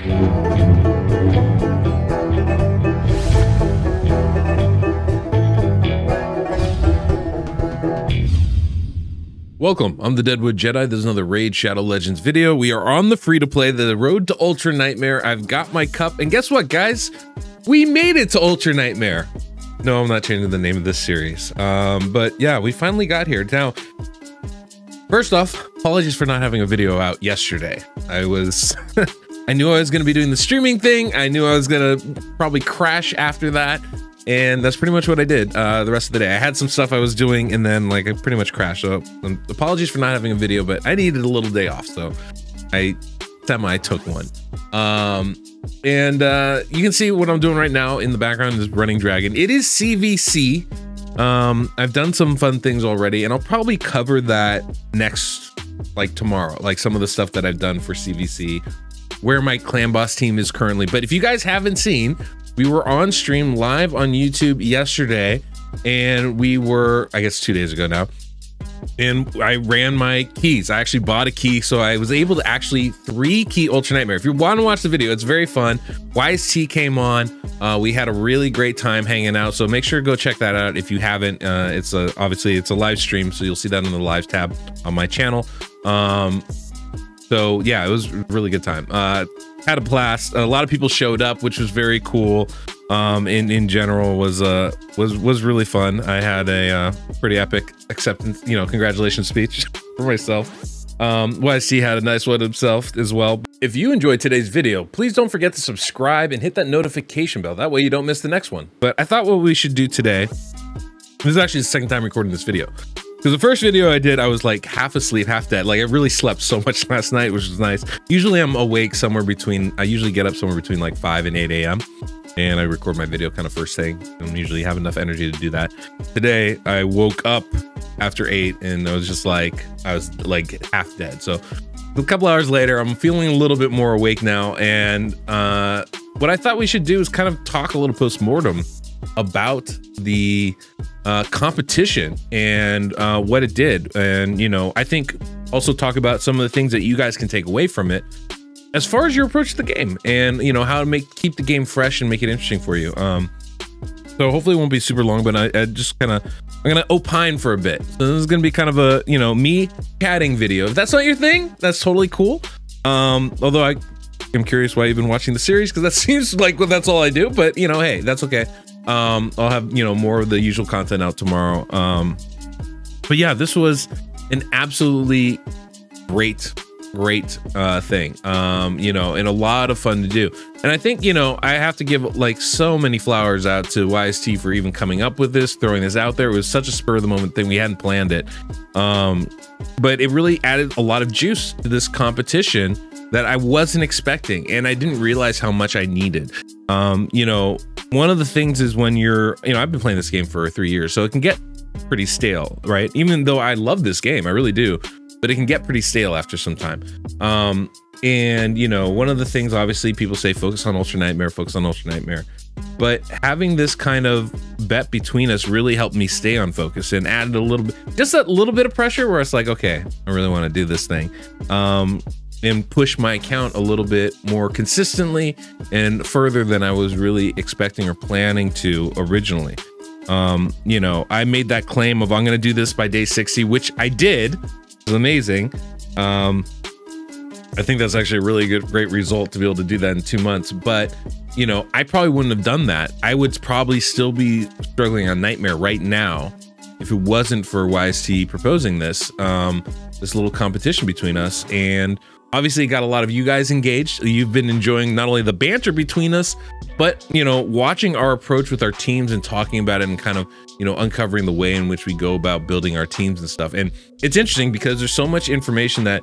Welcome, I'm the DeadwoodJedi. This is another Raid Shadow Legends video. We are on the free-to-play, the road to Ultra Nightmare. I've got my cup, and guess what, guys? We made it to Ultra Nightmare. No, I'm not changing the name of this series. But yeah, we finally got here. Now, first off, apologies for not having a video out yesterday. I knew I was gonna be doing the streaming thing. I knew I was gonna probably crash after that. And that's pretty much what I did the rest of the day. I had some stuff I was doing and then I pretty much crashed. So apologies for not having a video, but I needed a little day off. So I took one. You can see what I'm doing right now in the background is Running Dragon. It is CVC. I've done some fun things already and I'll probably cover that next, like tomorrow, like some of the stuff that I've done for CVC, where my clan boss team is currently. But if you guys haven't seen, we were on stream live on YouTube yesterday, and we were, I guess 2 days ago now, and I ran my keys. I actually bought a key, so I was able to actually 3-key Ultra Nightmare. If you want to watch the video, it's very fun. YST came on. We had a really great time hanging out, so make sure to go check that out if you haven't. Obviously it's a live stream, so you'll see that in the live tab on my channel. So yeah, it was a really good time. Had a blast. A lot of people showed up, which was very cool. In general was really fun. I had a pretty epic acceptance, congratulations speech for myself. YC had a nice one himself as well. If you enjoyed today's video, please don't forget to subscribe and hit that notification bell. That way you don't miss the next one. But I thought what we should do today, this is actually the second time recording this video. Because the first video I did, I was like half asleep, half dead. Like I really slept so much last night, which was nice. Usually I'm awake somewhere between, I usually get up somewhere between like 5 and 8 a.m. and I record my video kind of first thing. I don't usually have enough energy to do that. Today, I woke up after 8 and I was half dead. So a couple hours later, I'm feeling a little bit more awake now. And what I thought we should do is kind of talk a little post-mortem about the competition and what it did, and I think also talk about some of the things that you guys can take away from it as far as your approach to the game, and how to keep the game fresh and make it interesting for you. So hopefully it won't be super long, but I'm gonna opine for a bit. So this is gonna be kind of a me chatting video. If that's not your thing, that's totally cool. Although I'm curious why you've been watching the series, because that seems like that's all I do, but hey, that's okay. I'll have more of the usual content out tomorrow. But yeah, this was an absolutely great thing, and a lot of fun to do. And I think I have to give so many flowers out to YST for even coming up with this, throwing this out there. It was such a spur of the moment thing. We hadn't planned it, but it really added a lot of juice to this competition that I wasn't expecting, and I didn't realize how much I needed. One of the things is when you're, I've been playing this game for 3 years, so it can get pretty stale, right? Even though I love this game, I really do, but it can get pretty stale after some time. One of the things, obviously, people say focus on Ultra Nightmare, but having this kind of bet between us really helped me stay on focus and added a little bit, just a little bit of pressure where it's like, okay, I really want to do this thing. And push my account a little bit more consistently and further than I was really expecting or planning to originally. I made that claim of I'm going to do this by day 60, which I did. It was amazing. I think that's actually a really great result to be able to do that in 2 months. But, I probably wouldn't have done that. I would probably still be struggling on Nightmare right now if it wasn't for YST proposing this little competition between us. And obviously, it got a lot of you guys engaged. You've been enjoying not only the banter between us, but, watching our approach with our teams and talking about it and kind of, uncovering the way in which we go about building our teams and stuff. And it's interesting because there's so much information that,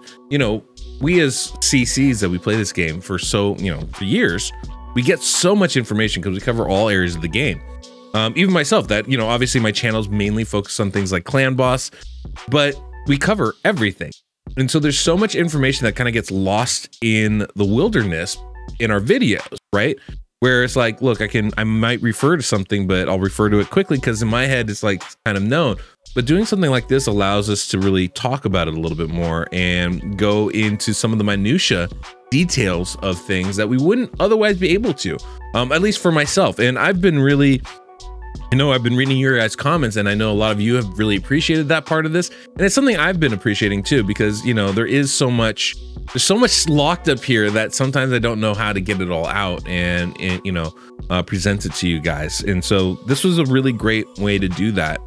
we as CCs that we play this game for for years, we get so much information because we cover all areas of the game. Even myself, that, obviously my channel's mainly focused on things like Clan Boss, but we cover everything. And so there's so much information that kind of gets lost in the wilderness in our videos, right? Where it's like, look, I might refer to something, but I'll refer to it quickly because in my head, it's like kind of known. but doing something like this allows us to really talk about it a little bit more and go into some of the minutia details of things that we wouldn't otherwise be able to, at least for myself. And I've been really, I've been reading your guys' comments, and I know a lot of you have really appreciated that part of this. And it's something I've been appreciating too, because, there's so much locked up here that sometimes I don't know how to get it all out and present it to you guys. And so this was a really great way to do that.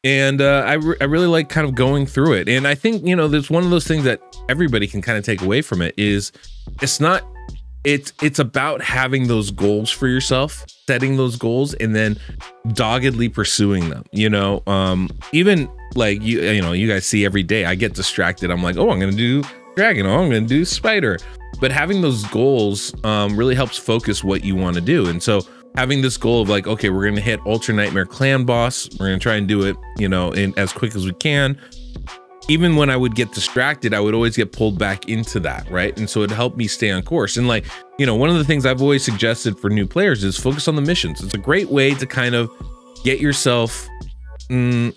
I really like kind of going through it. And I think, there's one of those things that everybody can kind of take away from it is it's about having those goals for yourself, setting those goals, and then doggedly pursuing them. Even like you guys see every day, I get distracted. I'm like, oh, I'm gonna do dragon, oh, I'm gonna do spider. But having those goals really helps focus what you want to do. And so having this goal of like, okay, we're gonna hit Ultra Nightmare Clan Boss, we're gonna try and do it, in as quick as we can. Even when I would get distracted, I would always get pulled back into that, right? And so it helped me stay on course. And like, one of the things I've always suggested for new players is focus on the missions. It's a great way to kind of get yourself, to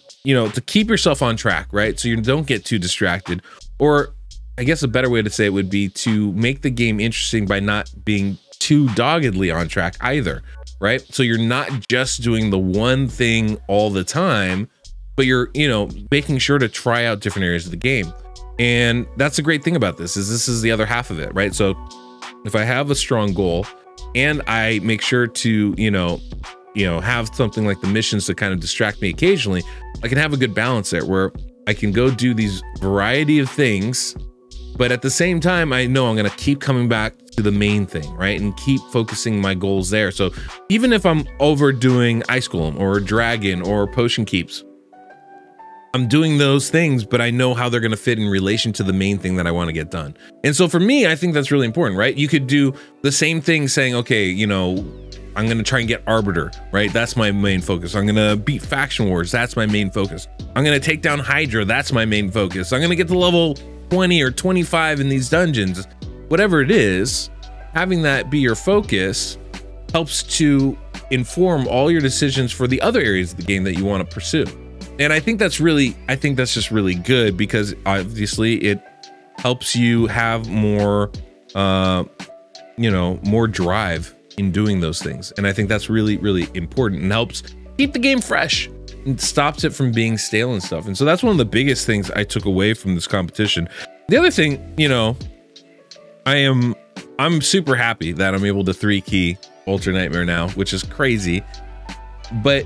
keep yourself on track, right? So you don't get too distracted. Or I guess a better way to say it would be to make the game interesting by not being too doggedly on track either, right? So you're not just doing the one thing all the time, but you're, making sure to try out different areas of the game. And that's the great thing about this is the other half of it, right? So if I have a strong goal and I make sure to, have something like the missions to kind of distract me occasionally, I can have a good balance there where I can go do these variety of things, but at the same time, I know I'm going to keep coming back to the main thing, right? And keep focusing my goals there. So even if I'm overdoing Ice Golem or Dragon or Potion Keeps, I'm doing those things, but I know how they're going to fit in relation to the main thing that I want to get done. And so for me, I think that's really important, right? You could do the same thing saying, okay, I'm going to try and get Arbiter, right? That's my main focus. I'm going to beat Faction Wars. That's my main focus. I'm going to take down Hydra. That's my main focus. I'm going to get to level 20 or 25 in these dungeons. Whatever it is, having that be your focus helps to inform all your decisions for the other areas of the game that you want to pursue. And I think that's just really good, because obviously it helps you have more, more drive in doing those things. And I think that's really, really important and helps keep the game fresh and stops it from being stale and stuff. And so that's one of the biggest things I took away from this competition. The other thing, I'm super happy that I'm able to 3-key Ultra Nightmare now, which is crazy. But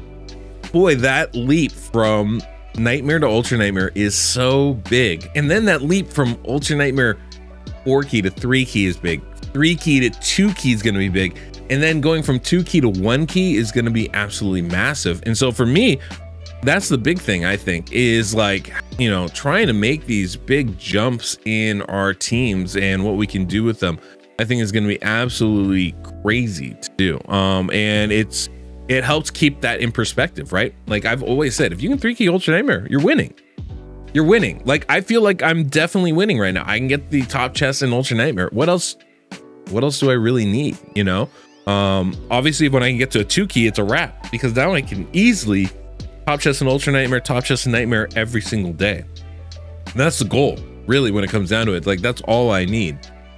boy, that leap from Nightmare to Ultra Nightmare is so big. And then that leap from Ultra Nightmare 4-key to 3-key is big. 3-key to 2-key is going to be big. And then going from 2-key to 1-key is going to be absolutely massive. And so for me, that's the big thing, I think, is like, trying to make these big jumps in our teams and what we can do with them, I think is going to be absolutely crazy to do. And it helps keep that in perspective, right? Like I've always said, if you can 3-key Ultra Nightmare, you're winning. You're winning. Like I feel like I'm definitely winning right now. I can get the top chest in Ultra Nightmare. What else do I really need? Obviously when I can get to a 2-key, it's a wrap, because now I can easily top chest and Ultra Nightmare, top chest and Nightmare every single day. And that's the goal, really, when it comes down to it. Like that's all I need,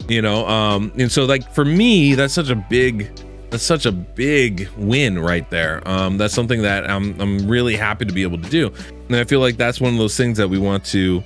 and so like for me, that's such a big win right there. That's something that I'm really happy to be able to do. And I feel like that's one of those things that we want to,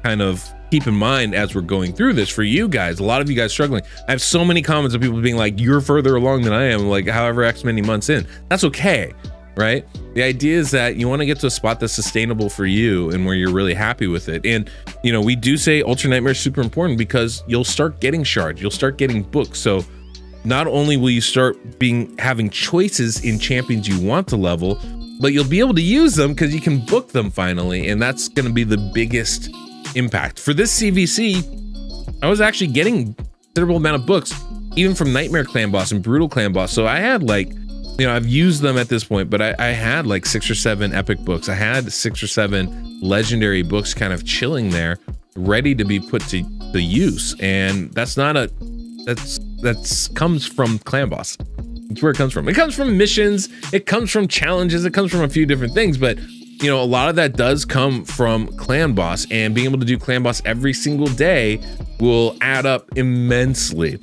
kind of keep in mind as we're going through this for you guys. A lot of you guys struggling. I have so many comments of people being like, you're further along than I am, like however X many months in. That's okay, right? The idea is that you want to get to a spot that's sustainable for you and where you're really happy with it. And we do say Ultra Nightmare is super important, because you'll start getting shards, you'll start getting books. So not only will you start having choices in champions you want to level, but you'll be able to use them because you can book them finally. And that's going to be the biggest impact. For this CVC, I was actually getting a considerable amount of books, even from Nightmare Clan Boss and Brutal Clan Boss. So I had like, I've used them at this point, but I had like 6 or 7 epic books. I had 6 or 7 legendary books kind of chilling there, ready to be put to use. And that's not that's comes from Clan Boss. It's where it comes from. It comes from missions, it comes from challenges, it comes from a few different things, but you know, a lot of that does come from Clan Boss, and being able to do Clan Boss every single day will add up immensely.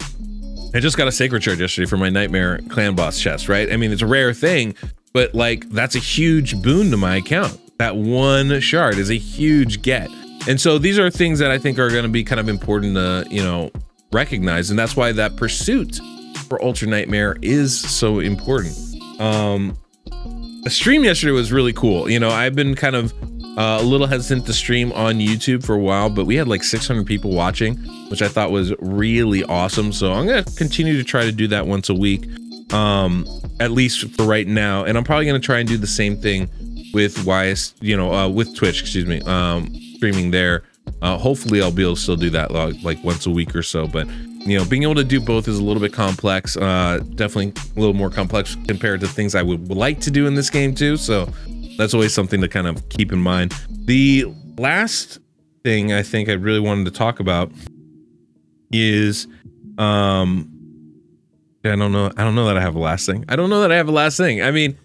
I just got a sacred shard yesterday for my Nightmare Clan Boss chest, right? I mean, it's a rare thing, but like that's a huge boon to my account. That one shard is a huge get. And so these are things that I think are going to be kind of important to, you know, recognize. And that's why that pursuit for Ultra Nightmare is so important. The stream yesterday was really cool. You know, I've been kind of a little hesitant to stream on YouTube for a while, but we had like 600 people watching, which I thought was really awesome. So I'm going to continue to try to do that once a week, at least for right now. And I'm probably going to try and do the same thing with with Twitch, excuse me, streaming there. Hopefully I'll be able to still do that like once a week or so, but you know, being able to do both is a little bit complex, definitely a little more complex compared to things I would like to do in this game too. So that's always something to kind of keep in mind. The last thing I think I really wanted to talk about is, I don't know that I have a last thing. I mean,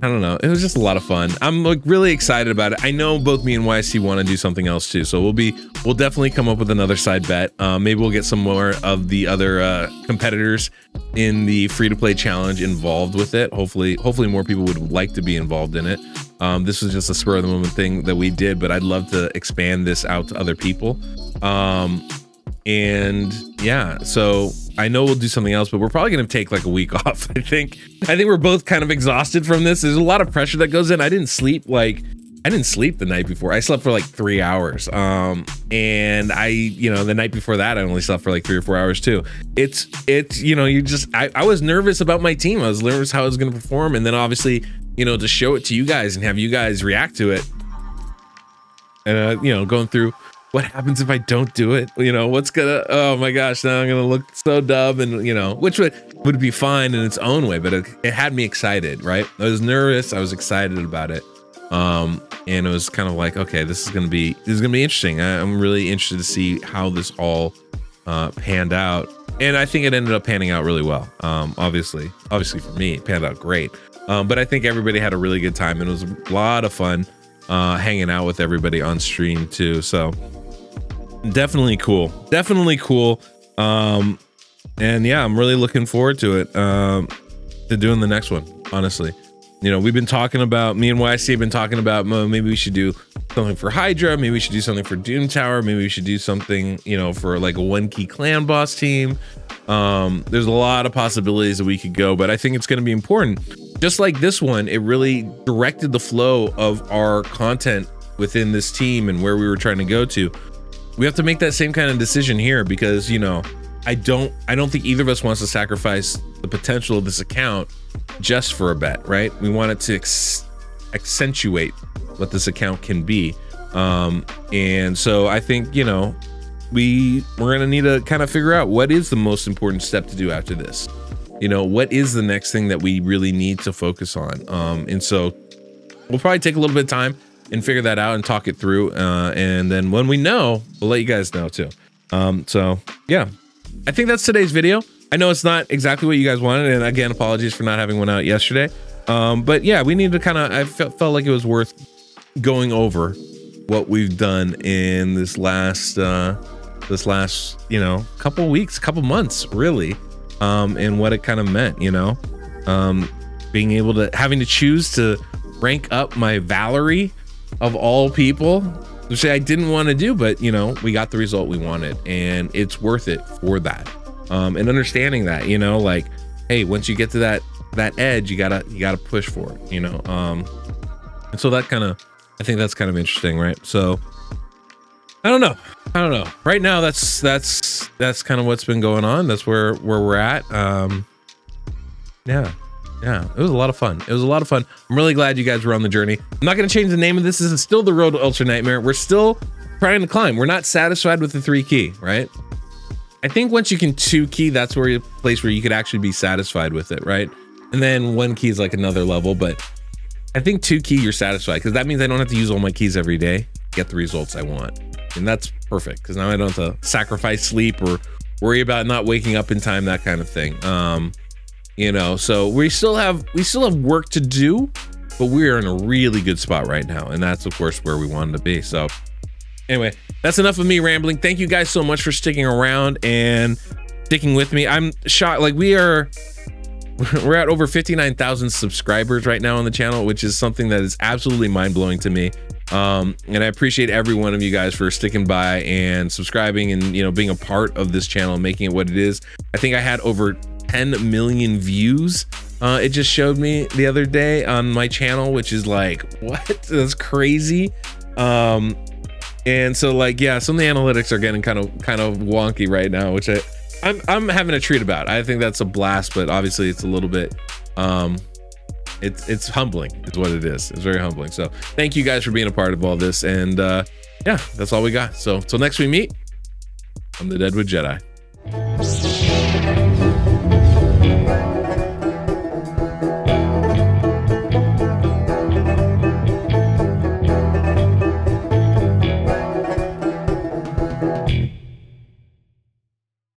I don't know. It was just a lot of fun. I'm like really excited about it. I know both me and YC want to do something else too. So we'll definitely come up with another side bet. Maybe we'll get some more of the other competitors in the free-to-play challenge involved with it. Hopefully more people would like to be involved in it. This was just a spur of the moment thing that we did, but I'd love to expand this out to other people. And yeah, so I know we'll do something else, but we're probably going to take like a week off. I think we're both kind of exhausted from this. There's a lot of pressure that goes in. I didn't sleep the night before. I slept for like 3 hours. And the night before that, I only slept for like 3 or 4 hours too. It's, you know, I was nervous about my team. I was nervous how I was going to perform. And then obviously, you know, to show it to you guys and have you guys react to it. And, you know, going through what happens if I don't do it? You know, oh my gosh, now I'm gonna look so dumb, and you know, which would be fine in its own way, but it had me excited, right? I was nervous, I was excited about it. And it was kind of like, okay, this is gonna be interesting. I'm really interested to see how this all panned out. And I think it ended up panning out really well. Obviously for me, it panned out great. But I think everybody had a really good time, and it was a lot of fun hanging out with everybody on stream too. So definitely cool. And yeah, I'm really looking forward to it, to doing the next one, honestly. You know, we've been talking about, me and YC have been talking about, maybe we should do something for Hydra, maybe we should do something for Doom Tower, maybe we should do something, you know, for like a 1-key clan boss team. There's a lot of possibilities that we could go, but I think it's going to be important. Just like this one, it really directed the flow of our content within this team and where we were trying to go to. We have to make that same kind of decision here, because, you know, I don't think either of us wants to sacrifice the potential of this account just for a bet, right? We want it to accentuate what this account can be. And so I think, you know, we're gonna need to kind of figure out what is the most important step to do after this. You know, what is the next thing that we really need to focus on? And so we'll probably take a little bit of time and figure that out and talk it through. And then when we know, we'll let you guys know too. So yeah, I think that's today's video. I know it's not exactly what you guys wanted, and again, apologies for not having one out yesterday. But yeah, we need to kind of, I felt like it was worth going over what we've done in this last, you know, couple weeks, couple months, really, and what it kind of meant, you know, being able to, having to choose to rank up my Valerie of all people, which I didn't want to do, but you know, we got the result we wanted, and it's worth it for that. And understanding that, you know, like, hey, once you get to that edge, you gotta push for it, you know. And so that kind of, I think that's kind of interesting, right? So I don't know. Right now, that's kind of what's been going on. That's where we're at. Yeah, it was a lot of fun. I'm really glad you guys were on the journey. I'm not going to change the name of this. This is still the Road to Ultra Nightmare. We're still trying to climb. We're not satisfied with the 3-key, right? I think once you can 2-key, that's where a place where you could actually be satisfied with it, right? And then 1-key is like another level, but I think 2-key you're satisfied, because that means I don't have to use all my keys every day to get the results I want. And that's perfect, because now I don't have to sacrifice sleep or worry about not waking up in time, that kind of thing. you know, so we still have work to do, but we're in a really good spot right now, and that's of course where we wanted to be. So anyway, that's enough of me rambling. Thank you guys so much for sticking around and sticking with me. I'm shocked, like we're at over 59,000 subscribers right now on the channel, which is something that is absolutely mind-blowing to me. And I appreciate every one of you guys for sticking by and subscribing and, you know, being a part of this channel, making it what it is. I think I had over 10 million views. It just showed me the other day on my channel, which is like, what? That's crazy. And so like, yeah, some of the analytics are getting kind of wonky right now, which I'm having a treat about. I think that's a blast, but obviously it's a little bit, it's humbling is what it is. It's very humbling. So thank you guys for being a part of all this. And yeah, that's all we got. So till next we meet, I'm the Deadwood Jedi.